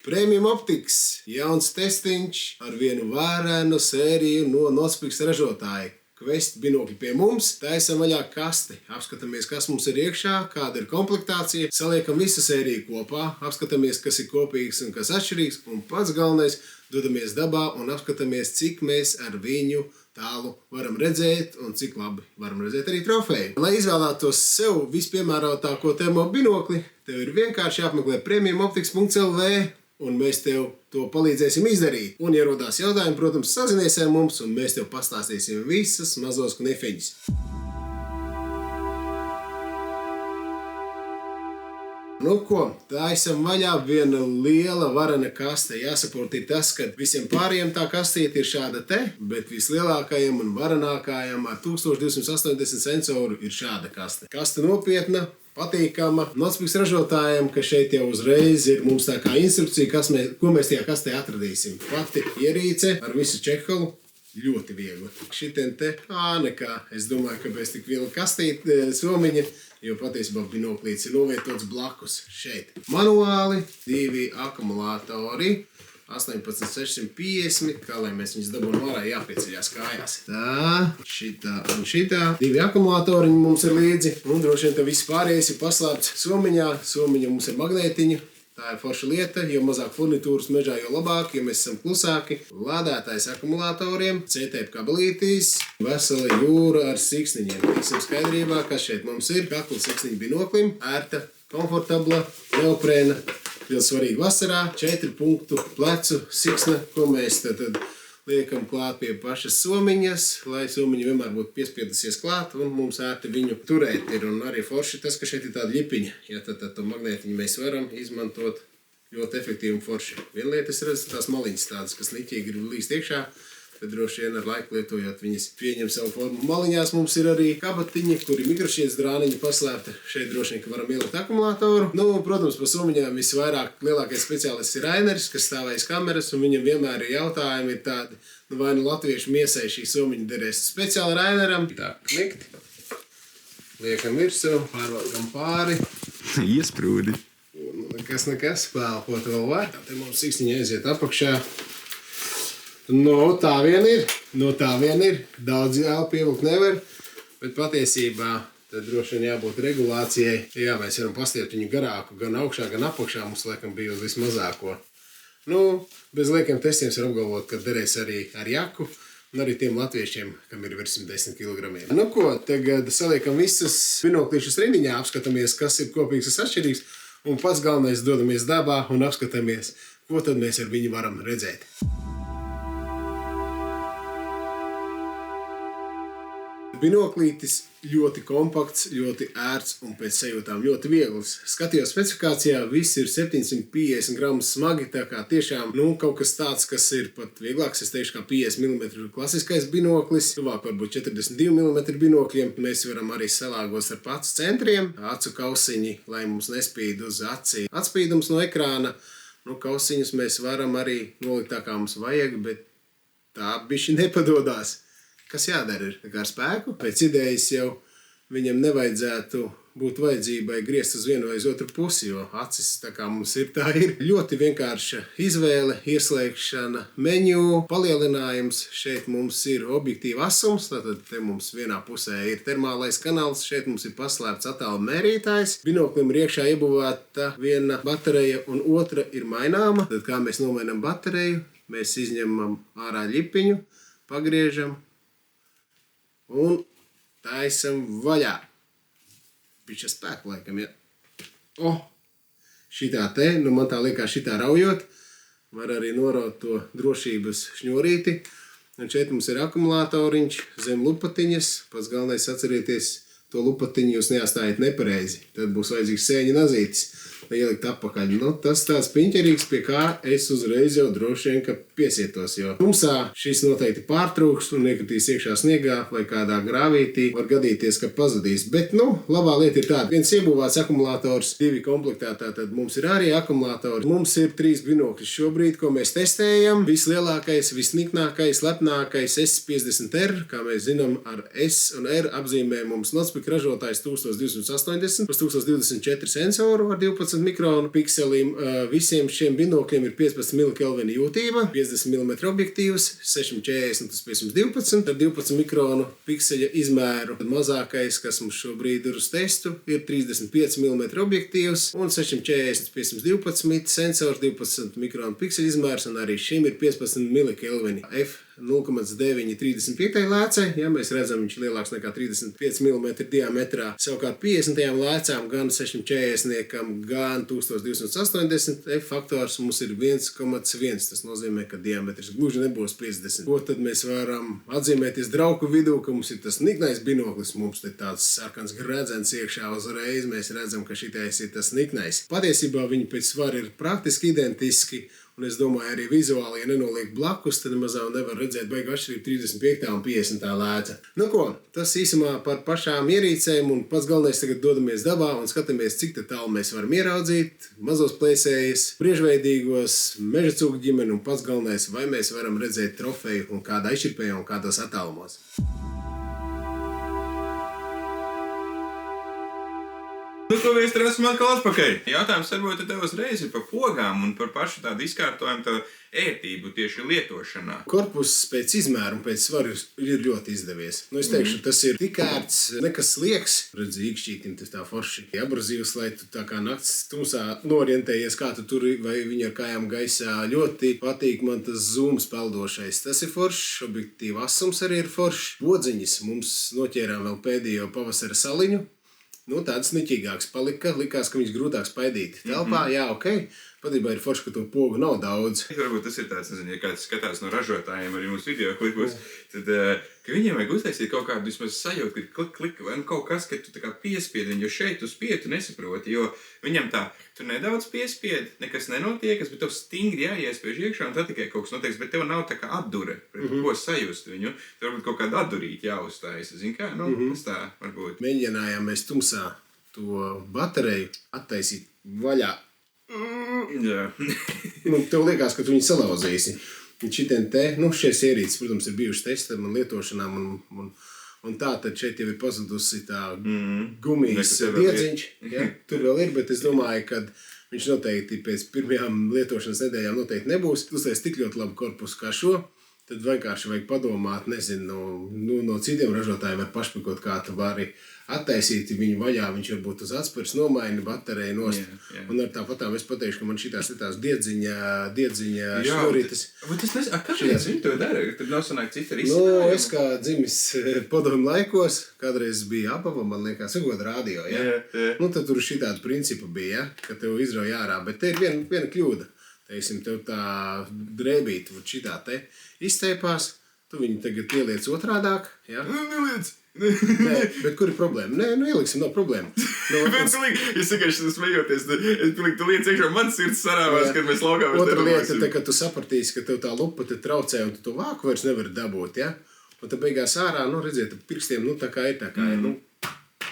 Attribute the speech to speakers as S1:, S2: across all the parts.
S1: Premium Optics jauns testiņš ar vienu vērēnu sēriju no Notspiks ražotāja. Quest binokļi pie mums, taisam vaļā kasti, apskatāmies, kas mums ir iekšā, kāda ir komplektācija, saliekam visu sēriju kopā, apskatāmies, kas ir kopīgs un kas atšķirīgs, un pats galvenais dodamies dabā un apskatāmies, cik mēs ar viņu tālu varam redzēt un cik labi varam redzēt arī trofeju. Lai izvēlētos sev vispiemērotāko termobinokli, tev ir vienkārši jāapmeklē premiumoptics.lv un mēs tev to palīdzēsim izdarīt. Un, ja rodās jautājumi, protams, sazinies ar mums un mēs tev pastāstīsim visas mazos knifiņus. Nu ko, taisam vaļā viena liela varena kaste. Jāsaprot ir tas, ka visiem pārējiem tā kastīte ir šāda te, bet vislielākajam un varenākajam ar 1280 sensoru ir šāda kaste. Kaste nopietna, patīkama. Notspiks ražotājiem, ka šeit jau uzreiz ir mums tā kā instrukcija, ko mēs tajā kastē atradīsim. Pati ierīce ar visu čekalu. Ļoti viegli. Šitien te, nekā. Es domāju, ka bez tik viegli kastīt somiņa, jo patiesībā binoklīts ir novietots blakus šeit. Manuāli, 2 akumulātori, 18650, kā lai mēs viņus dabūnam ārā, jāpieceļās kājās. Tā, šitā un šitā. 2 akumulātori mums ir līdzi, un droši vien te viss pārējais ir paslēpts somiņā. Somiņa mums ir magnētiņa. Tā ir forša lieta, jo mazāk furnitūras mežā, jo labāk, jo mēs esam klusāki. Lādētājs akumulātoriem, C-type kabelītīs, vesela jūra ar siksniņiem. Tiksim skaidrībā, kas šeit mums ir. Kakla siksniņa binoklim, ērta, komfortabla, neoprēna, ļoti svarīga vasarā, 4 punktu plecu siksna, ko mēs tad liekam klāt pie pašas somiņas, lai somiņa vienmēr būtu piespiedusies klāt un mums ērti viņu turēt ir. Un arī forši tas, ka šeit ir tāda ļipiņa. Ja tad to magnētiņu mēs varam izmantot ļoti efektīvi un forši. Viena lieta es redzu tās maliņas tādas, kas niķīgi ir līst iekšā, bet droši vien ar laiku lietojot viņas pieņem savu formu. Maliņās mums ir arī kabatiņi, kur ir mikrošķiedras drāniņa paslēpta. Šeit droši vien, ka varam ielikt akumulātoru. Nu, protams, pa somiņām visvairāk lielākais speciālists ir Raineris, kas stāvējas kameras, un viņam vienmēr ir jautājumi, ir tādi, vai nu latviešu miesai šī somiņa derēs speciāli Raineram. Tā, knikt. Liekam virsū, pārvalkam pāri.
S2: Iesprūdi.
S1: Nekas, pēlpot vēl var. Te mums siksniņa aiziet apakšā. Tā vien ir. Daudz jālu pievilkt nevar, bet patiesībā tad droši vien jābūt regulācijai. Jā, mēs varam pastiept viņu garāku, gan augšā, gan apakšā. Mums laikam bija uz vismazāko. Bez liekiem testiem var apgalvot, ka derēs arī ar jaku un arī tiem latviešiem, kam ir virs 110 kg. Tagad saliekam visas binoklīšus rindiņā, apskatāmies, kas ir kopīgs un atšķirīgs, un pats galvenais dodamies dabā un apskatāmies, ko tad mēs ar viņu varam redzēt. Binoklītis ļoti kompakts, ļoti ērts un pēc sajūtām ļoti viegls. Skatījos specifikācijā, viss ir 750 gramus smagi, tā kā tiešām kaut kas tāds, kas ir pat vieglāks, es teikšu, kā 50 mm klasiskais binoklis, tuvāk varbūt 42 mm binokļiem. Mēs varam arī salāgos ar acu centriem, acu kausiņi, lai mums nespīd uz aci atspīdums no ekrāna. Kausiņus mēs varam arī nolikt tā, kā mums vajag, bet tā bišķi nepadodās. Kas jādara ir? Ar spēku. Pēc idejas jau viņam nevajadzētu būt vajadzībai griezt uz vienu vai uz otru pusi, jo acis tā kā mums ir, tā ir. Ļoti vienkārša izvēle, ieslēgšana, menu, palielinājums. Šeit mums ir objektīva asums, tātad te mums vienā pusē ir termālais kanāls, šeit mums ir paslēpts attālu mērītājs. Binoklim ir iekšā iebūvēta viena baterija un otra ir maināma. Tad kā mēs nomainam bateriju, mēs izņemam ārā ļipiņu, pagriežam un taisam vaļā. Bišķi spēku laikam, ja. Šitā te, man tā liekas šitā raujot, var arī noraut to drošības šņurīti. Un šeit mums ir akumulātoriņš zem lupatiņas. Pats galvenais atcerieties, to lupatiņu jūs neatstājiet nepareizi. Tad būs vajadzīgs sēņa nazītis, lai ielikt apakaļ. Tas tāds piņķerīgs, pie kā es uzreiz jau droši vien, ka piesietos, jo tumsā šis noteikti pārtrūks un iekritīs iekšā sniegā vai kādā grāvītī. Var gadīties, ka pazudīs. Bet, labā lieta ir tāda. Viens iebūvēts akumulators, 2 komplektā, tad mums ir arī akumulators. Mums ir 3 binokļi šobrīd, ko mēs testējam. Vislielākais, visniknākais, lepnākais S50R, kā mēs zinām, ar S un R apzīmē mums Notspik ražotājs 1280, plus 1024 sensoru ar 12 15 mikronu pikselim. Visiem šiem binokļiem ir 15 mK jūtība, 50 mm objektīvs, 640 uz 512 ar 12 mikronu pikseļa izmēru. Tad mazākais, kas mums šobrīd ir uz testu, ir 35 mm objektīvs un 640 uz 512 sensors, 12 mikronu pikseļa izmērs, un arī šim ir 15 mK. F0,935 lēcai, ja mēs redzam, viņš ir lielāks nekā 35 mm diametrā. Savukārt 50 lēcām gan 640, gan 1280 F faktors mums ir 1,1. Tas nozīmē, ka diametrs gluži nebūs 50. Ko tad mēs varam atzīmēties draugu vidū, ka mums ir tas niknais binoklis, mums ir tāds sarkans gredzens iekšā uzreiz, mēs redzam, ka šitais ir tas niknais. Patiesībā viņi pēc svara ir praktiski identiski. Un es domāju, arī vizuāli, ja nenoliek blakus, tad mazā nevar redzēt beigu atšķirību 35 un 50 lēca. Nu ko, tas īsumā par pašām ierīcēm, un pats galvenais tagad dodamies dabā un skatāmies, cik tālu mēs varam ieraudzīt mazos plēsējus, briežveidīgos, meža cūku ģimeni, un pats galvenais, vai mēs varam redzēt trofeju un kādā izšķirpējā un kādos attālumos.
S2: Nu, ko mēs tur esam atkal atpakaļ? Jautājums varbūt tev uzreiz ir par pogām un par pašu tādu izkārtojumu, tā ērtību tieši lietošanā.
S1: Korpus pēc izmēra un pēc svara ir ļoti izdevies. Nu, es teikšu, tas ir tik ērts, nekas liekas. Redzi, īkšķītim tas tā forši abrazīvs, lai tu tā kā nakts tumsā norientējies, kā tu tur, vai viņi ar kājām gaisā. Ļoti patīk man tas zūms peldošais. Tas ir foršs, objektīva asums arī ir foršs. Podziņas mums noķērām vēl pēdējo pavasara saliņu. Nu, tāds niķīgāks palika, likās, ka viņš grūtāk spaidīt. Telpā, jā, ok. Patiesībā ir forši, ka to pogu nav daudz.
S2: Varbūt tas ir tāds, nezinu, ja kāds skatās no ražotājiem arī mūsu video klipos, tad, ka viņiem vajag uztaisīt kaut kādu vismaz sajūtu, ka klik, vai kaut kas, ka tu tā kā piespiedi viņu, jo šeit tu spiedi, tu nesaproti, jo viņam tā, tu nedaudz piespiedi, nekas nenotiekas, bet tev stingri jāiespiež iekšā, un tad tikai kaut kas notieks, bet tev nav tā kā atdure, ko sajust viņu, tev varbūt kaut kādu atdurīt jāuzstājas, zini kā, nu, tas tā varbūt.
S1: Mēģinājām mēs tumsā to bateriju attaisīt vaļā.
S2: Jā.
S1: Nu, tev liekas, ka tu viņu salauzīsi. Šitien te, nu, šies ierīces, protams, ir bijušas testam un lietošanām, un tā tad šeit jau ir pazudusi tā gumijas diedziņš. Ja? Tur vēl ir, bet es domāju, ka viņš noteikti pēc pirmajām lietošanas nedēļām noteikti nebūs. Uztais tik ļoti labu korpusu kā šo, tad vienkārši vajag padomāt, nezinu, no citiem ražotājiem var pašpikot, kā tu vari attaisīt viņu vaļā, viņš varbūt uz atspērs nomaina bateriju nost. Jā. Un ar tāpatām es pateikšu, ka man šitās diedziņa šnorītas.
S2: Kāpēc viņi to dara? Tad nav sanāk cita risinājuma?
S1: Nu, es kā dzimis padomu laikos, kādreiz bija Apava, man liekas, ugoda radio, ja?
S2: Jā.
S1: Nu, tad tur šitāda principa bija, ja? Ka tev izrauj ārā, bet te ir viena kļūda. Teiksim, tev tā drēbīta, šitā te izteipās, tu viņu tagad ieliec otrādāk, ja?
S2: Neliec!
S1: Nē, bet kur ir problēma? Nē, nu ieliksim, nav problēma.
S2: Bet es vienkārši smejoties, tu liec iekšā, man sirds sarāvās, kad mēs laukāmies.
S1: Otra lieta, te, kad tu sapratīsi, ka tev tā lupa te traucē un tu to vāku vairs nevari dabūt, ja? Un tad beigās ārā, nu redziet, pirkstiem, nu tā kā ir, nu.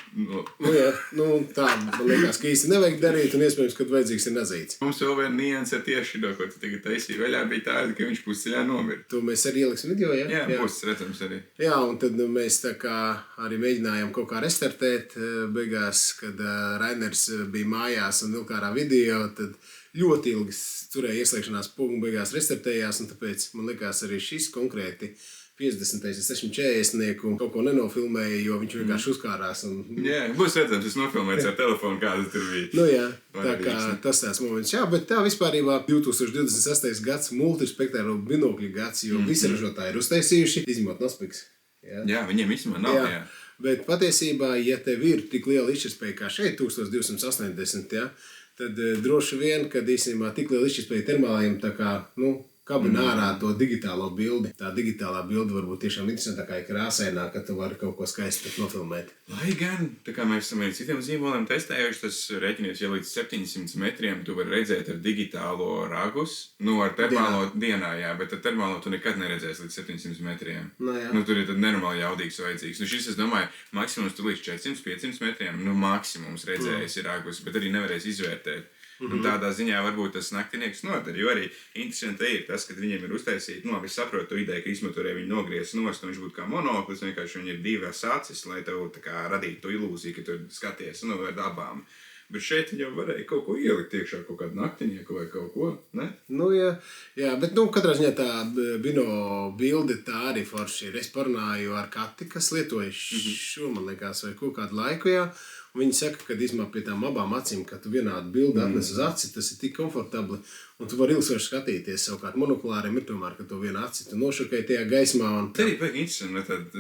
S1: Nu, jā, nu tā, man liekas, ka īsti nevajag darīt, un iespējams, kad vajadzīgs ir nazīts.
S2: Mums vēl viena nianse ar tieši to, ko tu tagad taisīji vaļā, bija tāda, ka viņš pusceļā nomira.
S1: To mēs arī ieliksim video, ja?
S2: Jā, puses redzams arī.
S1: Jā, un tad mēs tā kā arī mēģinājām kaut kā restartēt beigās, kad Rainers bija mājās un vilkārā video, tad ļoti ilgi turēja ieslēgšanās pogu un beigās restartējās, un tāpēc man liekas arī šis konkrēti 50. 640 kaut ko nenofilmēja, jo viņš vienkārši uzkārās.
S2: Jā, būs redzams, es nofilmēju ar telefonu, kāda tur bija.
S1: Nu jā, tā kā tas tāds moments. Jā, bet tā vispārībā 2026. gads multispektāro binokļu gads, jo visi ražotāji ir uztaisījuši, izņemot Nospiks.
S2: Jā, viņiem īstenībā nav, jā.
S1: Bet patiesībā, ja tev ir tik liela izšķirtspēja kā šeit, 1280, ja, tad droši vien, kad īstenībā tik liela izšķirtspēja termālajiem, tā kā, nu, kabina ārā to digitālo bildi. Tā digitālā bilde varbūt tiešām interesantākā ir krāsainā, ka tu vari kaut ko skaisti nofilmēt.
S2: Lai gan, tā kā mēs esam citiem zīmoliem testējuši, tas rēķinies, ja līdz 700 metriem tu vari redzēt ar digitālo ragus, nu ar termālo dienā, jā, bet ar termālo tu nekad neredzēsi līdz 700 metriem. Nu tur ir tad nenormāli jaudīgs vajadzīgs. Nu šis, es domāju, maksimums tu līdz 400-500 metriem, nu maksimums redzējis ir ragus, bet arī nevarēs izvērtēt. Un tādā ziņā varbūt tas naktinieks noder, jo arī interesanti ir tas, ka viņiem ir uztaisīti, nu, es saprotu to ideju, ka izmotorē viņi nogriez nost, un viņš būtu kā monoklis, vienkārši viņi ir divas acis, lai tev tā kā radītu to ilūziju, ka tu skaties, nu, ar abām. Bet šeit jau varēja kaut ko ielikt iekšā, kaut kādu naktinieku vai kaut ko, ne?
S1: Nu, jā, bet katrā ziņā tā bino bilde tā arī forši ir. Es parunāju ar Kati, kas lietoja šo, man liekas, vai kaut kādu laiku, jā. Un viņi saka, ka izmā pie tām abām acīm, ka tu vienādu bildi atnes uz aci, tas ir tik komfortabli. Un tu vari ilgstoši skatīties. Savukārt monokulāriem ir tomēr, ka to vienu aci tu nošokēji tajā gaismā. Un...
S2: Te arī baigi interesanti,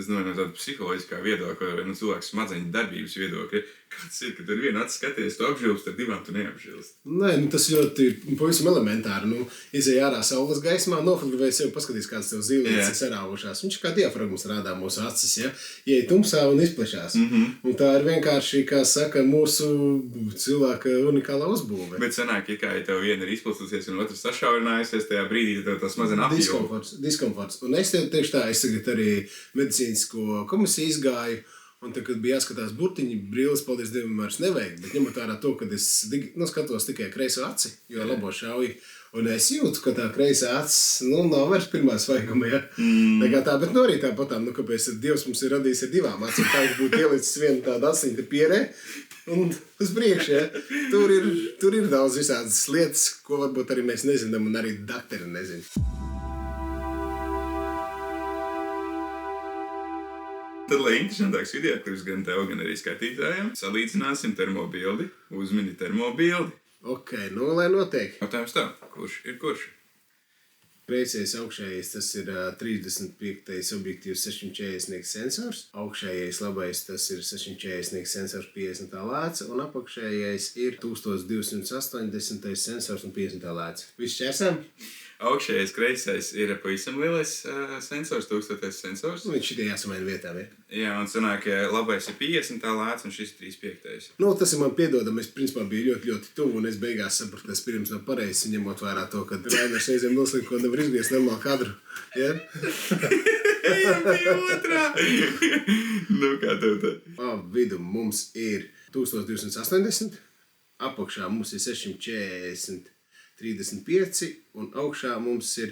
S2: no tāda psiholoģiskā viedokļa, vai cilvēks smadzeņu darbības viedokļa. Kāds ir, ka tur vienu aci skaties, tu apžilst, ar divām tu neapžilst?
S1: Nē, tas ļoti pavisam elementāri. Izej ārā saules gaismā, nofotografēji sevi, paskatīs, kāds tev zīlītes sarāvušās. Viņš kā diafragmas rādā mūsu acis, ja? Ieej tumsā un izplešās. Un tā ir vienkārši, kā saka, mūsu cilvēka unikālā uzbūve.
S2: Bet sanāk, ja tev viena ir izplastusies un otrs sašaurinājusies, tajā brīdī tev tas mazina apjūga.
S1: Diskomforts. Un es teikšu tā, es tagad arī medicīnisko komisiju izgāju. Un tad, kad bija jāskatās burtiņi, brīlis, paldies Dievam, vairs nevajag. Bet ņemot vērā to, kad es skatos tikai kreiso aci, jo labo šauju. Un es jūtu, ka tā kreisā acis nav vairs pirmā svaiguma. Ja? Tā, bet arī tāpatām, kāpēc Dievs mums ir radījis ar divām acīm. Tā viņš būtu ielicis vienu tādu asiņu pierē un uz priekšu. Ja? Tur ir daudz visādas lietas, ko varbūt arī mēs nezinām un arī dakteri nezin.
S2: Tad, lai interesantāks videoklips gan tev, gan arī skatītājiem, salīdzināsim termobildi, uzmini termobildi.
S1: Ok, lai notiek.
S2: Jautājums tā, kurš ir kurš?
S1: Kreisais augšējais, tas ir 35. objektīvs 640 sensors. Augšējais labais, tas ir 640 sensors 50 lēts. Un apakšējais ir 1280 sensors un 50 lēts. Viss čērsām?
S2: Augšējais kreisais ir pavisam lielais sensors, 1000 sensors.
S1: Viņš šitie jāsamaina vietām, ja?
S2: Jā, un sanāk, labais ir 50 lēts un šis 35.
S1: Tas ir man piedodam, es principā biju ļoti, ļoti tuvu, un es beigās sapratu, ka es pirms nav pareizi, ņemot vērā to, ka Rainers reizēm noslīd, ko nevar izgriezt normālu kadru. Ja?
S2: Ejam pie otrā! Kā tev tā?
S1: Vidu mums ir 1280, apakšā mums ir 640. 35 un augšā mums ir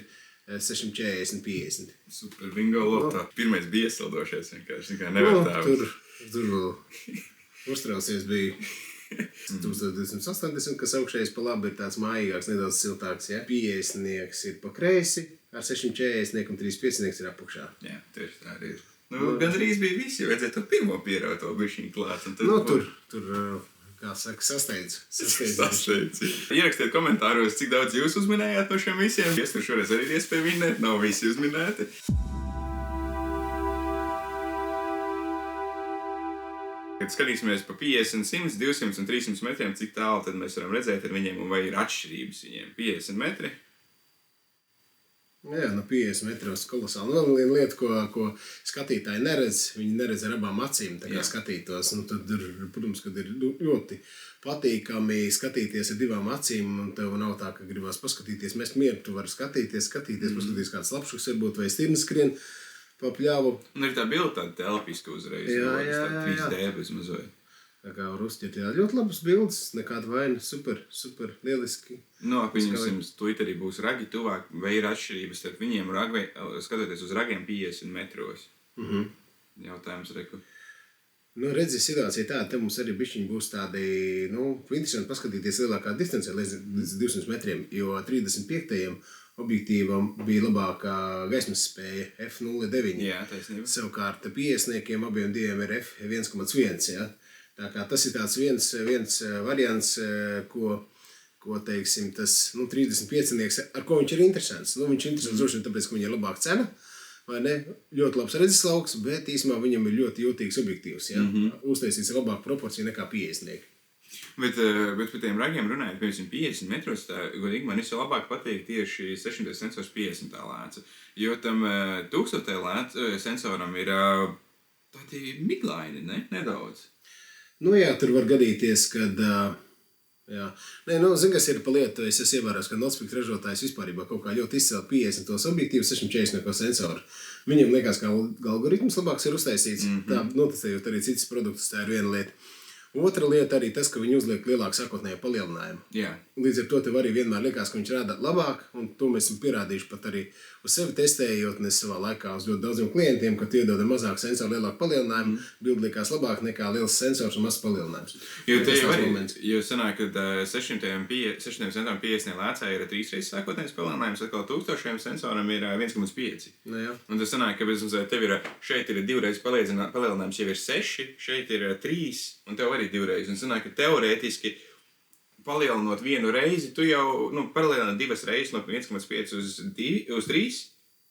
S1: 640, 50.
S2: Super, bingo lotā. Pirmais bija iesildošies vienkārši, nekā nevērtāvis.
S1: Tur vēl uztraucies bija 1280, kas augšējais pa labi ir tāds mājīgāks, nedaudz siltāks, ja? 50 ir pa kreisi, ar 640 un 35 ir apakšā. Jā,
S2: tieši tā arī ir. Gan arī bija visi, jo vajadzēja to pirmo pierauto bišķiņu klāt.
S1: Tur kā saka, sasteidz.
S2: Ierakstiet komentāros, cik daudz jūs uzminējāt no šiem visiem. Es tur šoreiz arī iespēju minēt, nav visi uzminēti. Kad skatīsimies pa 50, 100, 200 un 300 metriem, cik tālu tad mēs varam redzēt ar viņiem un vai ir atšķirības viņiem. 50 metri.
S1: Jā, 50 metros kolosāli. Vēl viena lieta, ko skatītāji neredz, viņi neredz ar abām acīm, tā kā skatītos. Tad, protams, kad ir ļoti patīkami skatīties ar divām acīm, un tev nav tā, ka gribās paskatīties, mest mieru, tu vari skatīties, paskatīties kāds lapšuks varbūt vai stirni skrien pa pļāvu. Un
S2: ir tā bilde tāda telpiska uzreiz, tā 3D bez mazliet.
S1: Tā kā var uzķert, ļoti labas bildes, nekāda vaina, super, lieliski.
S2: Pieņemsim, Twitterī būs ragi tuvāk, vai ir atšķirības starp viņiem, skatoties uz ragiem 50 metros. Jautājums, Reku.
S1: Redzi, situācija tāda, te mums arī bišķiņi būs tādi, interesanti paskatīties lielākā distancē līdz 200 metriem, jo 35. objektīvam bija labākā gaismas spēja f0,9.
S2: Jā, taisnība.
S1: Savukārt 50 abiem diviem ir f1,1, ja? Tā kā tas ir tāds viens variants, ko teiksim, tas 35-nieks, ar ko viņš ir interesants. Viņš ir interesants droši vien tāpēc, ka viņam ir labāka cena, vai ne? Ļoti labs redzeslauks, bet īsumā viņam ir ļoti jūtīgs objektīvs. Ja? Uztaisīts labāku proporciju nekā 50-nieki.
S2: Bet par tiem ragiem runājot, piemēram, 50 metros, godīgi man vislabāk patīk tieši 600 sensors 50 lēca. Jo tam 1000 lēca sensoram ir tādi miglaini, ne? Nedaudz.
S1: Jā, tur var gadīties, kad... Zin, kas ir pa lietu, es ievēros, ka notspīkt ražotājs vispārībā kaut kā ļoti izcēl 50 objektīvus, 640 sensori. Viņam liekas, ka algoritms labāks ir uztaisīts, tā notestējot arī citas produktus, tā ir viena lieta. Otra lieta arī tas, ka viņi uzliek lielāku sākotnējo palielinājumu.
S2: Jā.
S1: Līdz ar to tev arī vienmēr likās, ka viņš rāda labāk, un to mēs esam pierādījuši pat arī uz sevi testējot, un es savā laikā uz ļoti daudziem klientiem, kad iedod mazāk sensoru, lielāku palielinājumu, bildi likās labāk nekā liels sensors un mazs palielinājums.
S2: Jo te jau arī, jo sanāk, ka 600 sensoram 50 lēcā ir 3 reizes sākotnējs palielinājums, atkal 1000 sensoram ir 1,5.
S1: Nu, jā.
S2: Un tas sanāk, ka tev ir, šeit ir 2 reizes palielinājums, jau ir 6, šeit ir 3, un tev arī 2 reizes. Un sanāk, ka teorētiski palielinot 1 reizi, tu jau, palielinot 2 reizes no 1,5 uz 3,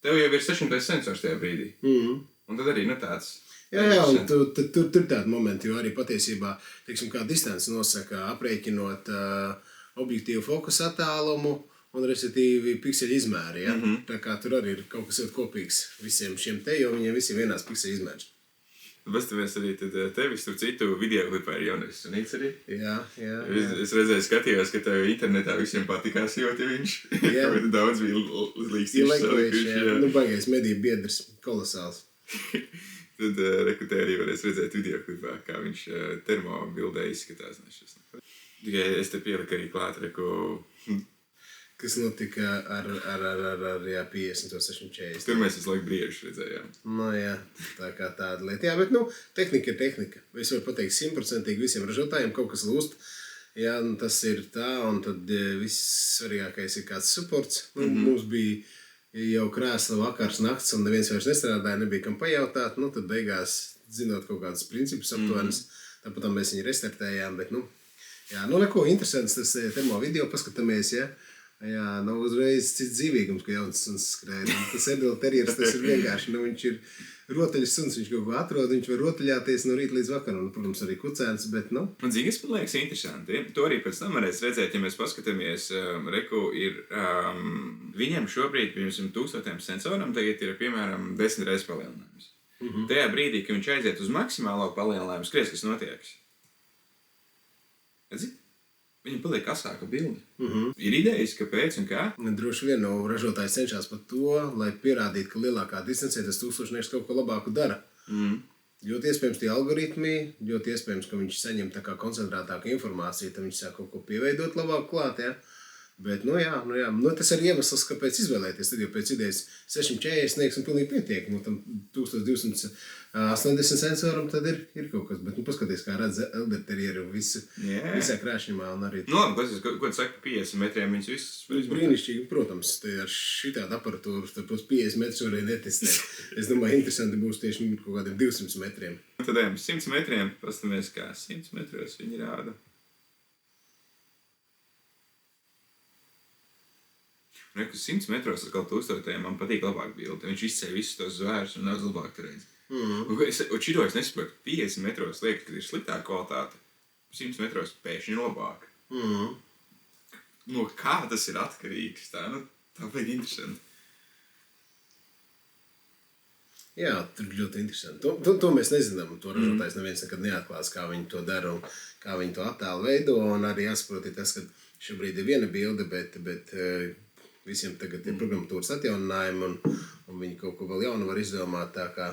S2: tev jau ir 600 sensors tajā brīdī. Un tad arī, tāds.
S1: Jā, un tur tādi momenti, jo arī patiesībā, teiksim, kā distance nosaka, aprēķinot objektīvu fokusa attālumu un, respektīvi, pikseļu izmēri, ja? Tā kā tur arī ir kaut kas ļoti kopīgs visiem šiem te, jo viņiem visiem vienās pikseļu izmērs.
S2: Pastamies arī tevis, tur citu video klipā ir Jonas Sunīts arī.
S1: Jā.
S2: Es redzēju, skatījos, ka tev internetā visiem patikās ļoti viņš. Jā. Bet daudz bija līkstīši salikuši.
S1: Baigais mediju biedrs, kolosāls.
S2: Tad rekrutē arī varēs redzēt video klipā, kā viņš termobildē izskatās. Tikai es te pieliku arī klāt,
S1: kas notika ar 50 un 640.
S2: Tur mēs visu laiku briežus redzējām.
S1: Jā, tā kā tāda lieta. Jā, bet, tehnika ir tehnika. Es varu pateikt 100% visiem ražotājiem kaut kas lūst. Jā, tas ir tā, un tad viss svarīgākais ir kāds supports. Mums bija jau krēsla vakars, nakts, un neviens vairs nestrādāja, nebija kam pajautāt. Tad beigās, zinot kaut kādus principus aptuvenes, tāpat mēs viņu restartējām, bet, neko interesants tas termo video, paskatāmies, ja. Jā, uzreiz cits dzīvīgums, ka jauns suns skrēja. Tas Edela terjers, tas ir vienkārši, viņš ir rotaļas suns, viņš kaut ko atrod, viņš var rotaļāties no rīta līdz vakaram, un, protams, arī kucēns, bet,
S2: Man zini, man liekas interesanti. To arī pēc tam varēs redzēt, ja mēs paskatāmies, ir, viņam šobrīd, piemēram, 1000 sensoram tagad ir, piemēram, 10 reizes palielinājums. Tajā brīdī, kad viņš aiziet uz maksimālo palielinājumu, skries, kas notiek. Redzi? Viņam paliek asāka bilde. Ir idejas, kāpēc un kā?
S1: Droši vien ražotājs cenšas par to, lai pierādītu, ka lielākā distancē tas tūkstošnieks kaut ko labāku dara. Ļoti iespējams tie algoritmi, ļoti iespējams, ka viņš saņem tā kā koncentrētāku informāciju, tad viņš sāk kaut ko pieveidot labāk klāt, ja? Bet, tas ir iemesls, kāpēc izvēlēties. Tad jau pēc idejas 640 sniegs un pilnīgi pietiek. Tam 1280 sensoram tad ir kaut kas. Bet, paskaties, kā redz elderterieru visā krāšņumā un arī...
S2: Ko tu saki, 50 metriem viņus visus?
S1: Brīnišķīgi, protams, te ar šitādu aparatūru, tad 50 metrus varēja netestēt. Es domāju, interesanti būs tieši kaut kādiem 200 metriem.
S2: Tad ejam 100 metriem, pastamies, kā 100 metros viņi rāda. Uz 100 metros atkal 1000 man patīk labāk bilde. Viņš izceļ visus tos zvērus un daudz labāk tur redz. Un šito es nesaprotu. 50 metros liekas, ka ir sliktāka kvalitāte. 100 metros pēkšņi ir labāk. No kā tas ir atkarīgs? Tā vajag interesanti.
S1: Jā, tur ļoti interesanti. To mēs nezinām. To ražotājs neviens nekad neatklās, kā viņi to dara un kā viņi to attēlu veido. Un arī jāsaprot tas, ka šobrīd ir viena bilde, bet visiem tagad ir programmatūras atjauninājumi, un viņi kaut ko vēl jaunu var izdomāt, tā kā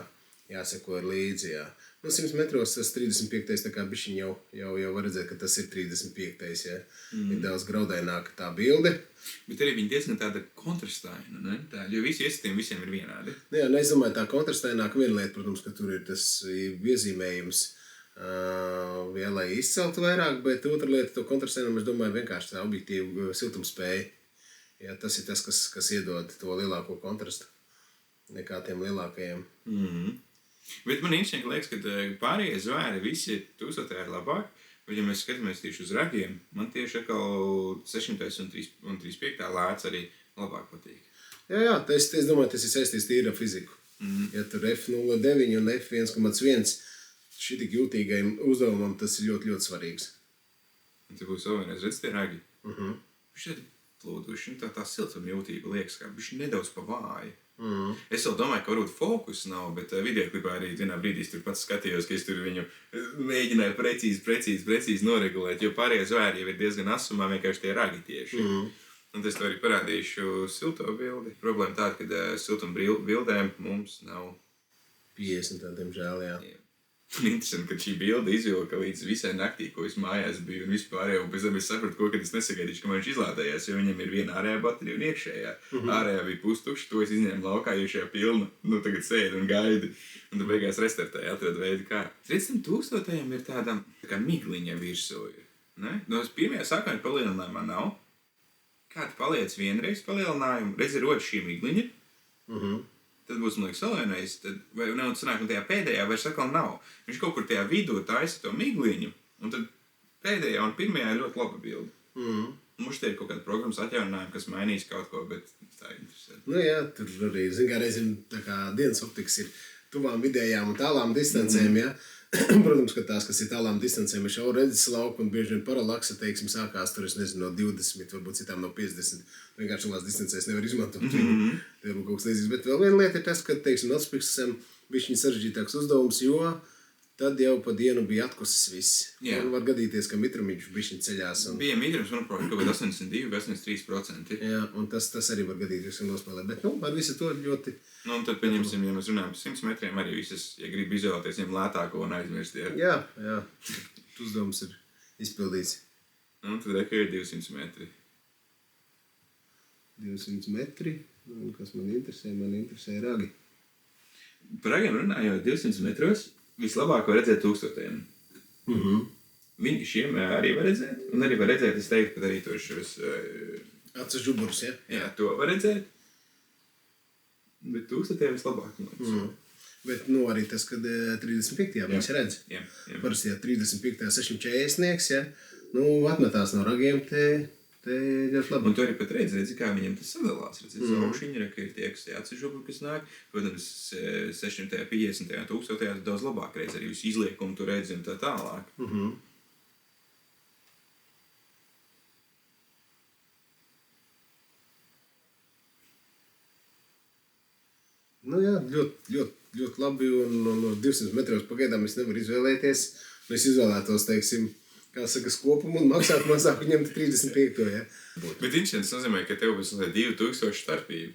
S1: jāseko ir līdzi. Jā. 100 metros tas 35. tā kā bišķiņ jau var redzēt, ka tas ir 35. Jā. Ir daudz graudaināka tā bilde.
S2: Bet arī viņi diezgan tāda kontrastaina, ne? Jo visi ieskatījumi visiem ir vienādi.
S1: Jā, es domāju, tā kontrastaināka viena lieta, protams, ka tur ir tas iezīmējums, lai izceltu vairāk, bet otra lieta, to kontrastainājumu, es domāju, vienkārši tā objektīva siltumspēja. Jā, tas ir tas, kas iedod to lielāko kontrastu nekā tiem lielākajiem.
S2: Bet man interesanti liekas, ka pārējie zvēri visi 1000 ir labāk, bet ja mēs skatāmies tieši uz ragiem, man tieši atkal 600 un 35 lēts arī labāk patīk.
S1: Jā, es domāju, tas ir saistīts tīri ar fiziku. Ja tur F0,9 un F1,1 šitik jūtīgajam uzdevumam, tas ir ļoti, ļoti svarīgs.
S2: Un te būs vēlreiz redz tie ragi. Viņš ir plūduši, tā siltumjūtība liekas, kā viņš nedaudz pa vāju. Es vēl domāju, ka varbūt fokus nav, bet videoklipā arī vienā brīdī tur pats skatījos, ka es tur viņu mēģināju precīzi noregulēt, jo pārējie zvēri jau ir diezgan asumā, vienkārši tie ragi tieši. Un es to arī parādīšu silto bildi. Problēma tāda, ka siltuma bildēm mums nav
S1: 50, diemžēl, jā.
S2: Un interesanti, ka šī bilde izvilka līdz visai naktī, ko es mājās biju un vispārējo. Un pēc tam es sapratu, ka es nesagaidīšu, kamēr viņš izlādējās, jo viņam ir viena ārējā baterija un iekšējā. Ārējā bija pustukša, to es izņēmu laukā, iekšējā pilna. Nu, tagad sēdi un gaidi. Un tad beigās restartēja, atrada veidu kā. 300 000 ir tāda kā migliņa virsū. Ne? No pirmajā sākuma palielinājumā nav. Kā tu paliec vienreiz palielinājumu, redzi rod šī migliņa. Tad būs, man liekas, vēl vienreiz, vai nav sanāk, un tajā pēdējā vairs atkal nav. Viņš kaut kur tajā vidū taisa to migliņu, un tad pēdējā un pirmajā ir ļoti laba bilde. Mums te ir kaut kāda programmas atjauninājuma, kas mainīs kaut ko, bet tā ir interesanti.
S1: Nu jā, tur arī, zin kā reizēm, tā kā dienas optikas ir tuvām vidējām un tālām distancēm, jā. Protams, ka tās, kas ir tālām distancēm, ir šaura redzes lauka un bieži vien paralaksa, teiksim, sākās tur, es nezinu, no 20, varbūt citām no 50. Vienkārši šādās distancēs nevar izmantot. Tev kaut kas līdzīgs. Bet vēl viena lieta ir tas, ka, teiksim, atsprikstam bišķiņ sarežģītāks uzdevums, jo tad jau pa dienu bija atkusis viss. Un var gadīties, ka mitrumiņš bišķiņ ceļās. Un...
S2: Bija mitrums, manuprāt, kaut kādā 82 vai 83%.
S1: Jā, un tas arī var gadīties, ka nospēlē. Bet, nu, ar visu to ļoti...
S2: Nu, un tad, pieņemsim, ja mēs runājam par 100 metriem, arī visas, ja grib izvēlēties viņam lētāko un aizmirst.
S1: Jā. Uzdevums ir izpildīts.
S2: Nu, tad reka ir 200 metri.
S1: 200 metri. Un kas man interesē ragi.
S2: Par ragiem runājot 200 metros, vislabāk var redzēt 1000. Viņi šiem arī var redzēt. Un arī var redzēt, es teiktu, pat arī šos...
S1: Acis žuburus, ja?
S2: Jā, to var redzēt. Bet 1000 vislabāk, man liekas.
S1: Bet, nu, arī tas, kad 35. viņš redz.
S2: Jā.
S1: Parasti, ja 35. 640, ja, nu, atmetās no ragiem, te ļoti labi.
S2: Un tu arī pat redzi, kā viņam tas sadalās. Redzi, augšiņi, ka ir tie, kas atsižuburi, kas nāk. Protams, 650. 1000. daudz labāk redzi arī visu izliekumu, tu redzi un tā tālāk.
S1: Nu jā, ļoti labi, un no 200 metros pagaidām es nevaru izvēlēties. Es izvēlētos, teiksim, kā saka, kopumu un maksāt mazāk ņemt 35. Ja?
S2: Bet interesants nozīmē, ka tev būs 2000 starpība.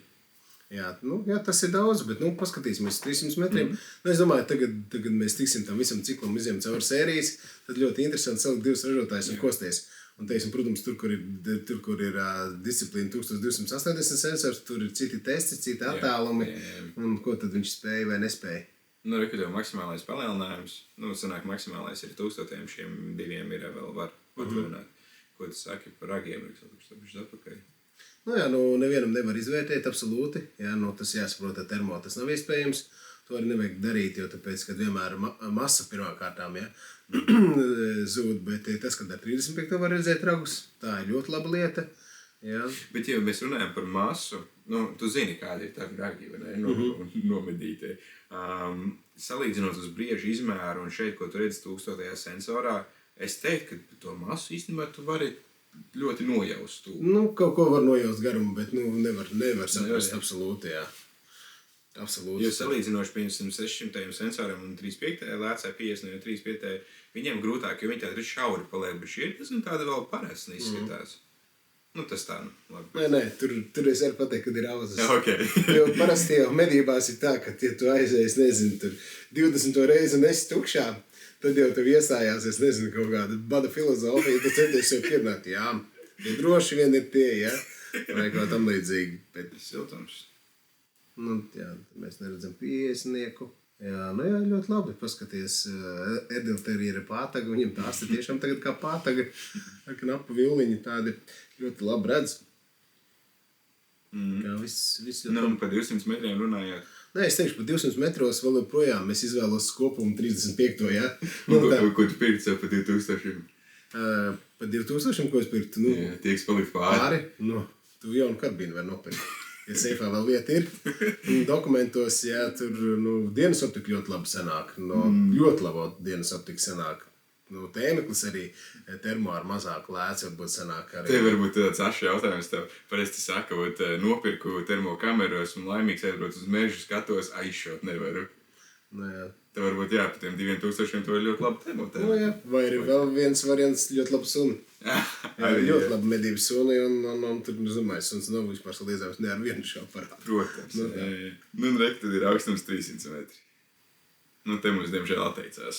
S1: Jā, tas ir daudz, bet paskatīsimies 300 metriem. Es domāju, tagad mēs tiksim tam visam ciklam izjām caur sērijas, tad ļoti interesanti salikt divus ražotājus un kosties. Un, teiksim, protams, tur, kur ir disciplīna 1280 sensors, tur ir citi testi, citi attālumi, un ko tad viņš spēja vai nespēja.
S2: Nu, reku tev maksimālais palielinājums, sanāk maksimālais ir 1000, šiem diviem ir vēl var atvaināt. Ko tu saki par ragiem,
S1: Nu jā, nevienam nevar izvērtēt absolūti, jā, tas jāsaprot, ar termo tas nav iespējams. To arī nevajag darīt, jo tāpēc, kad vienmēr masa pirmkārtām, ja, zūd, bet tas, kad ar 35. var redzēt ragus, tā ir ļoti laba lieta. Jā.
S2: Bet, ja mēs runājam par masu, tu zini, kāda ir tā ragi, vai ne, nomedītie. Salīdzinot uz briežu izmēru un šeit, ko tu redzi 1000. sensorā, es teiktu, ka to masu īstenībā tu vari ļoti nojaust.
S1: Kaut ko var nojaust garumu, bet nevar saprast absolūti, jā. Absolūti.
S2: Jo salīdzinoši, piemēram, 600. sensoram un 35. lēcā 50 un 35. viņiem grūtāk, jo viņi tādi šauri paliek, bet šie ir tas un tāda vēl parasti izskatās. Tas tā, labi.
S1: Nē, tur es varu pateikt, kad ir auzas.
S2: Okay.
S1: Jo parasti jau medībās ir tā, ka, ja tu aizies, nezinu, tur 20. reizi un esi tukšā, tad jau tev iestājās, es nezinu, kaut kāda bada filozofija, tu centies jau pierunāt, jā, ja droši vien ir tie, ja, vai kaut tam līdzīgi. Bet
S2: siltums.
S1: Jā, mēs neredzam 50. Jā, ļoti labi paskaties. Edelteriera pātaga, viņam tās ir tiešām tagad kā pātaga, knapu vilniņi, tādi ļoti labi redz. Kā viss ļoti
S2: par 200 metriem runājāt.
S1: Nē, es teikšu, pa 200 metros vēl joprojām es izvēlos kopumu 35. Ja?
S2: Ko tu pirkt sev pa 2000?
S1: Pa 2000, ko es pirktu?
S2: Jā, tieks palikt pāri.
S1: Tu jau kad biji var nopirkt. Ja seifā vēl lieta ir, dokumentos, jā, tur dienas optika ļoti labi sanāk. Ļoti laba dienas optika sanāk. Tēmeklis arī termo ar mazāku lēci varbūt sanāk arī.
S2: Te varbūt tāds ašs jautājums tev. Parasti saka, nopirku termokameros un laimīgs aizbrauc uz mežu, skatos, aizšot nevaru. Te varbūt jā, pa tiem 2000 to ir ļoti labi termotēmu.
S1: Vai ir vēl viens variants ļoti labi suni. Ļoti labi medības suni un tur, domāju, suns nav vispār saliedzams ne ar vienu šo aparātu.
S2: Protams. Rek, tad ir augstums 300 metri. Nu, te mums, diemžēl, atteicās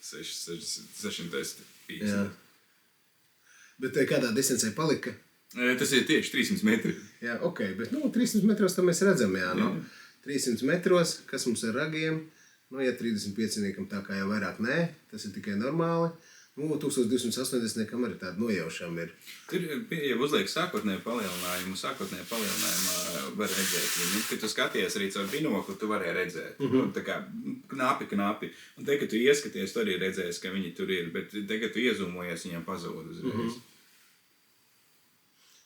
S2: 650.
S1: Jā. Bet kādā distancē palika?
S2: Tas ir tieši 300 metri.
S1: Jā, ok, bet 300 metros to mēs redzam, jā. 300 metros, kas mums ir ragiem, ja 35-niekam tā kā jau vairāk nē, tas ir tikai normāli. 1280-niekam arī tāda nojaušama ir.
S2: Tur jau uzliek sākotnēju palielinājumu var redzēt viņu. Kad tu skaties arī caur binokli, tu varēji redzēt. Tā kā knapi. Un te, kad tu ieskaties, tu arī redzēsi, ka viņi tur ir. Bet te, kad tu iezūmojies, viņiem pazūd uzreiz.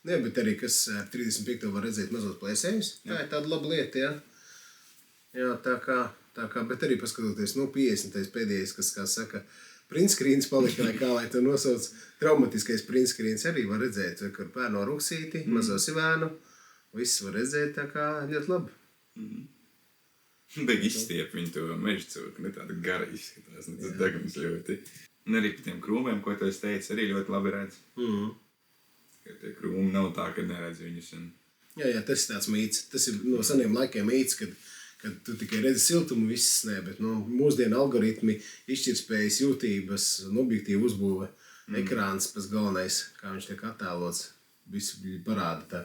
S1: Nē, bet arī, kas ar 35 var redzēt mazos plēsējus, tā ir tāda laba lieta, jā. Jā, tā kā, bet arī paskatoties, 50. pēdējais, kas, kā saka, printskrīns palika, kā lai to nosauc, traumatiskais printskrīns arī var redzēt, kur pērno ruksīti, mazo sivēnu, viss var redzēt, tā kā ļoti labi.
S2: Beig izstiep viņu to meža cūku, ne tāda gara izskatās, ne tas degums ļoti. Un arī par tiem krūmiem, ko tu esi teicis, arī ļoti labi redz. Ka tie krūmi nav tā, ka neredz viņus.
S1: Jā, tas ir tāds mīts. Tas ir no seniem laikiem mīts, kad tu tikai redzi siltumu, viss nē, bet mūsdienu algoritmi, izšķirtspējas, jūtības, objektīvu uzbūve, ekrāns pats galvenais, kā viņš tiek attēlots, visu parāda tā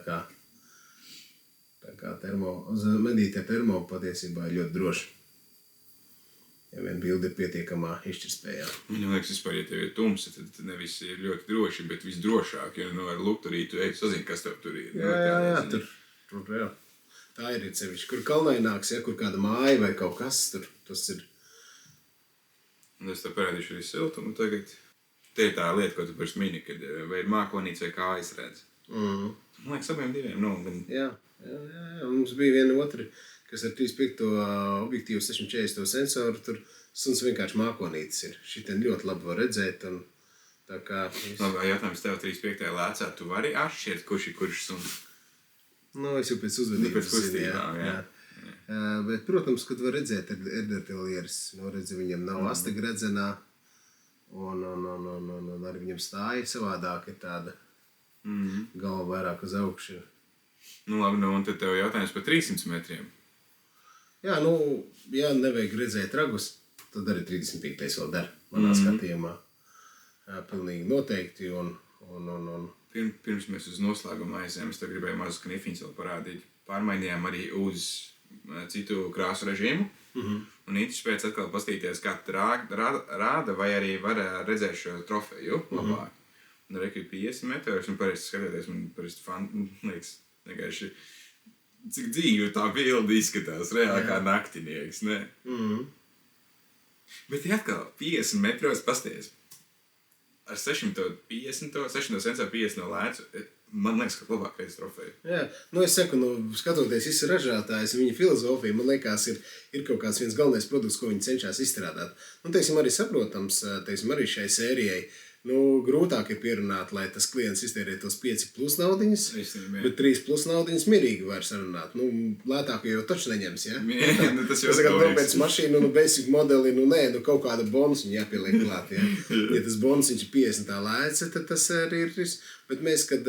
S1: kā medīt ar termo patiesībā ir ļoti droši. Ja vien bildi ir pietiekamā izšķirtspējā.
S2: Man liekas, vispār, ja tev ir tumsa, tad nevis ir ļoti droši, bet visdrošāk, jo ar lukturīti tu sazini, kas tev tur ir.
S1: Jā, tur jā. Tā ir sevišķi. Kur kalnaināks, ja, kur kāda māja vai kaut kas, tur tas ir.
S2: Un es tev parādīšu arī siltumu tagad. Te ir tā lieta, ko tu pirms mini, kad vai ir mākonīts vai kājas redz. Man liekas, abiem diviem.
S1: Jā. Mums bija viena otra, kas ar 35 objektīvu 640 sensoru, tur suns vienkārši mākonītis ir. Šitien ļoti labi var redzēt, un tā kā...
S2: Labi, jautājums tev 35. lēcā, tu vari atšķirt, kurš suns?
S1: Es jau pēc uzvedības.
S2: Pēc kustībām, jā.
S1: Bet, protams, kad var redzēt erdertelieris, redzi, viņam nav astaga redzenā, un arī viņam stāja savādāk ir tāda galva vairāk uz augšu.
S2: Labi, un tad tev jautājums par 300 metriem.
S1: Jā, ja nevajag redzēt ragus, tad arī 35. vēl der, manā skatījumā. Pilnīgi noteikti, un...
S2: Pirms mēs uz noslēgumu aizējām, es tev gribēju mazus knifiņus vēl parādīt. Pārmainījām arī uz citu krāsu režīmu. Un Intis pēc atkal pastīties, kā rāda, vai arī var redzēt šo trofeju labāk. Un arī 50 metros, un parasti skatoties, man parasti liekas, vienkārši, cik dzīvi tā bilde izskatās, reāli kā naktinieks, ne? Bet ja atkal 50 metros pasties. Ar 650 sensoru 50 no lēcu, man liekas, ka labāk redz trofeju. Jā,
S1: es saku, skatoties visi ražātājs, viņa filozofija, man liekas, ir kaut kāds viens galvenais produkts, ko viņi cenšas izstrādāt. Teiksim, arī saprotams, arī šai sērijai, grūtāk ir pierunāt, lai tas klients iztērē tos 5+ naudiņas, bet 3+ naudiņas mierīgi var sarunāt. Lētāk jau taču neņems, ja?
S2: Tas jau
S1: pēc mašīnu, basic modeli, kaut kāda bonus viņa jāpieliek klāt, ja? Ja tas bonus viņš ir 50 lēca, tad tas arī ir. Bet mēs, kad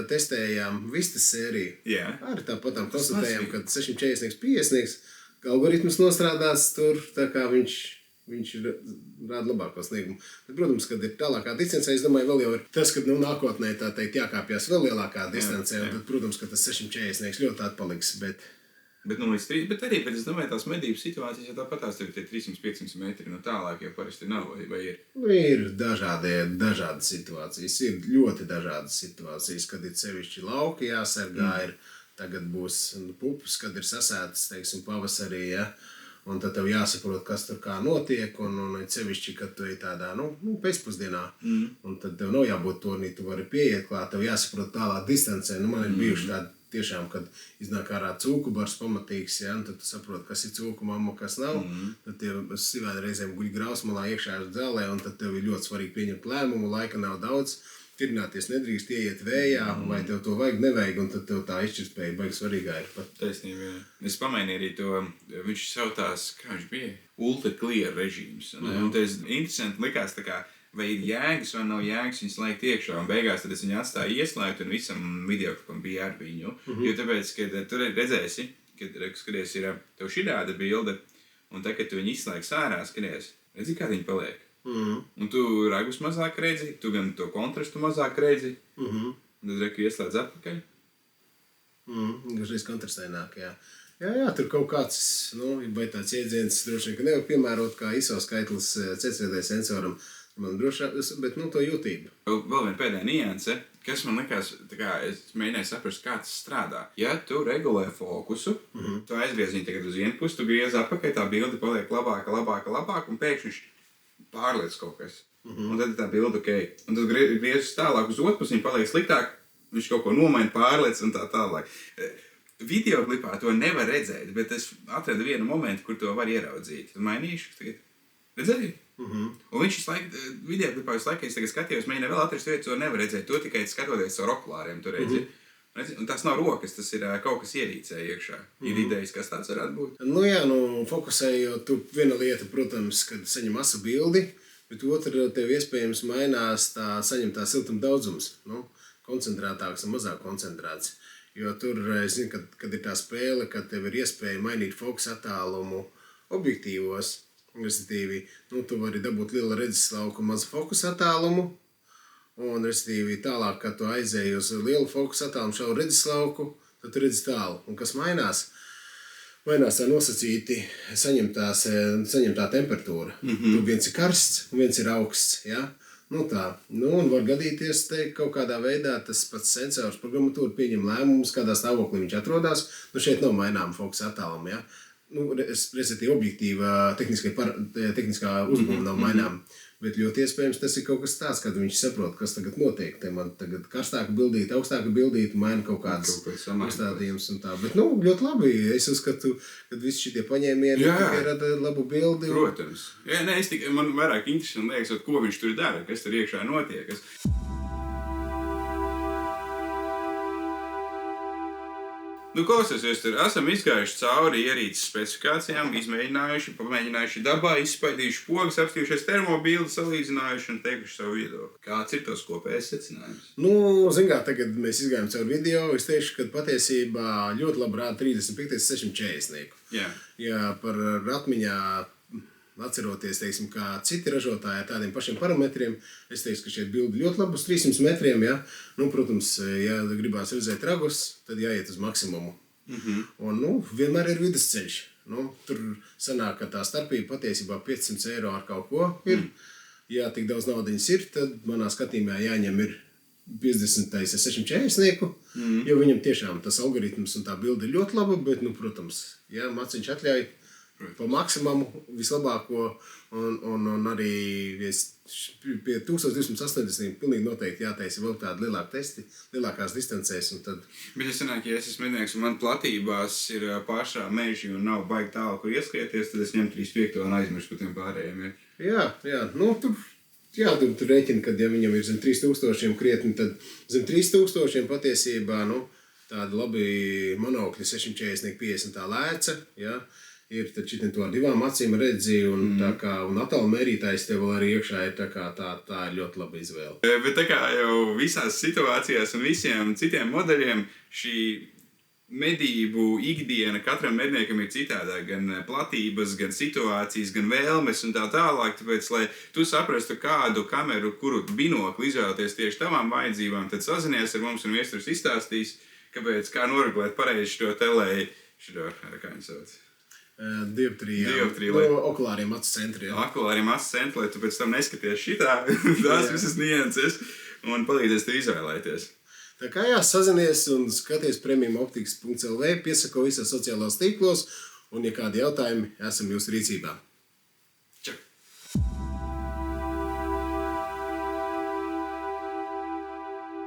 S1: testējām Vistas sēriju, arī tāpatām konstatējām, ka 640, 50 algoritms nostrādāts tur, tā kā viņš rāda labāko sniegumu. Bet, protams, kad ir tālākā distancē, es domāju, vēl jau ir tas, ka nākotnē tā teikt jākāpjas vēl lielākā distancē, un tad, protams, ka tas 640 ļoti atpaliks, bet
S2: arī, es domāju, tās medības situācijas, ja tāpatās tev tie 300-500 metri no tālāk, jau parasti nav, vai ir?
S1: Ir dažādas situācijas, ir ļoti dažādas situācijas, kad ir sevišķi lauki jāsargā, tagad būs pupas, kad ir sasētas, teiksim, pavasarī, ja? Un tad tev jāsaprot, kas tur kā notiek, un sevišķi, kad tu ej tādā, pēcpusdienā, un tad tev nav jābūt turnī, tu vari pieiet klāt, tev jāsaprot tālā distancē, man ir bijuši tādi tiešām, kad iznāk ārā cūku bars pamatīgs, ja, un tad tu saproti, kas ir cūku mamma, kas nav, tad tie sivēni reizēm guļ grausmalā iekšā uz dzēlē, un tad tev ir ļoti svarīgi pieņemt lēmumu, laika nav daudz, tirināties nedrīkst, ieiet vējā, vai tev to vajag, nevajag, un tad tev tā izšķirtspēja baigi svarīgā ir pat.
S2: Taisnība, jā. Es pamainīju arī to, viņš sautās, kā viņš bija, ultra clear režīms. Un tas interesanti likās, tā kā, vai ir jēgas vai nav jēgas viņas laikt iekšā, un beigās tad es viņu atstāju ieslēgt, un visam videoklipam bija ar viņu. Jo tāpēc, kad tur redzēsi, kad skaties, ir tev šī tāda bilde, un tad, kad tu viņu izslēgs ārā, skaties, redzi, kā viņi paliek. Un tu ragus mazāk redzi, tu gan to kontrastu mazāk redzi, un tad reku ieslēdz atpakaļ.
S1: Gažreiz kontrastēnāk, jā. Jā, tur kaut kāds, vai tāds iedziens droši vien, ka nevar piemērot kā ISO skaitlis CCD sensoram, man droši, bet, to jūtību.
S2: Vēl viena pēdējā nianse, kas man likās, tā kā es mēģināju saprast, kā tas strādā. Ja tu regulē fokusu, tu aizgriez viņu tagad uz vienu pusi, tu griez atpakaļ, tā bilde paliek labāka, un pēkšņi pārliec kaut kas. Un tad tā bilde ok. Un tad griezis tālāk uz otru pusi, viņa paliek sliktāk, viņš kaut ko nomaina, pārliec un tā tālāk. Videoklipā to nevar redzēt, bet es atradu vienu momentu, kur to var ieraudzīt. Tu mainīšu tagad. Redzēji? Un viņš videoklipā visu laiku, es tagad skatījos, mēģināju vēl atrast vietu, to nevar redzēt. To tikai skatoties ar okulāriem, tu redzi. Un tas nav rokas, tas ir kaut kas ierīcē iekšā. Ir idejas, kas tāds varētu būt?
S1: Fokusējot, tu viena lieta, protams, kad saņem asu bildi, bet otra tev iespējams mainās saņemtā siltuma daudzums. Koncentrētāks un mazāk koncentrēts. Jo tur, es zinu, kad ir tā spēle, kad tev ir iespēja mainīt fokusu attālumu objektīvos, respektīvi, tu vari dabūt liela redzeslauku un mazu fokusu attālumu, un, respektīvi, tālāk, kad tu aizēji uz lielu fokusu attālumu šauru redzeslauku, tad tu redzi tālu. Un kas mainās? Mainās tā nosacīti saņemtā temperatūra. Tu viens ir karsts un viens ir augsts, ja? Un var gadīties, kaut kādā veidā tas pats sensors programmatūra pieņem lēmumus, kādā stāvoklī viņš atrodas. Šeit nav maināma fokusa attāluma, ja? Respektīvi objektīva tehniskā uzbūve nav maināma. Bet ļoti iespējams tas ir kaut kas tāds, kad viņš saprot, kas tagad notiek. Te man tagad karstāka bildīte, augstāka bildīte, maina kaut kādas uzstādījumus un tā. Bet, ļoti labi. Es uzskatu, kad visi šitie paņēmieni tikai rada labu bildi.
S2: Protams. Jā, man vairāk interesanti liekas, ko viņš tur dara, kas tur iekšā notiek. Klausies, tur esam izgājuši cauri ierīces specifikācijām, pamēģinājuši dabā, izspaidījuši pogas, apstījušies termobildi, salīdzinājuši un teikuši savu viedokli. Kāds ir tos kopējais secinājums?
S1: Tagad mēs izgājām cauri video. Es teikšu, ka patiesībā ļoti labi rāda 35. 640. Jā, par atmiņā atceroties, teiksim, kā citi ražotāji ar tādiem pašiem parametriem, es teikšu, ka šeit bildi ļoti labi uz 300 metriem, ja? Protams, ja gribās redzēt ragus, tad jāiet uz maksimumu. Un, vienmēr ir vidusceļš. Tur sanāk, ka tā starpība patiesībā 500 eiro ar kaut ko ir. Ja tik daudz naudiņas ir, tad manā skatījumā jāņem ir 50. 640, jo viņam tiešām tas algoritms un tā bilde ir ļoti laba, bet, protams, ja maciņš atļauj pa maksimumu vislabāko un arī pie 1280 pilnīgi noteikti jātaisa vēl tādi lielāki testi, lielākās distancēs. Tad...
S2: Bet es sanāku, ja es esmu mednieks un man platībās ir pašā meži un nav baigi tālu, kur ieskrieties, tad es ņemu 3.5 un aizmirstu par tiem pārējiem.
S1: Jā. Tur rēķina, kad ja viņam ir zem 3000 krietni, tad zem 3000 patiesībā, tādi labi monokļi 640 50 tā lēca, ja? Ir taču to ar divām acīm redzi, un attālu mērītājs tev vēl arī iekšā ir tā ir ļoti laba izvēle.
S2: Bet tā kā jau visās situācijās un visiem citiem modeļiem šī medību ikdiena katram medniekam ir citādā, gan platības, gan situācijas, gan vēlmes un tā tālāk, tāpēc, lai tu saprastu kādu kameru, kuru binokli izvēlēties tieši tavām vajadzībām, tad sazinies ar mums un viesturs izstāstīs, kā noregulēt pareizi šo telēju, kā viņi sauc.
S1: Dioptrija. Okulāriem acu centri.
S2: Okulāriem acu centri, lai tu pēc tam neskaties šitā, tās visas nianses un palīdzēs tev izvēlēties.
S1: Tā kā sazinies un skaties premiumoptikas.lv, piesako visās sociālās tīklos un, ja kādi jautājumi, esam jūsu rīcībā.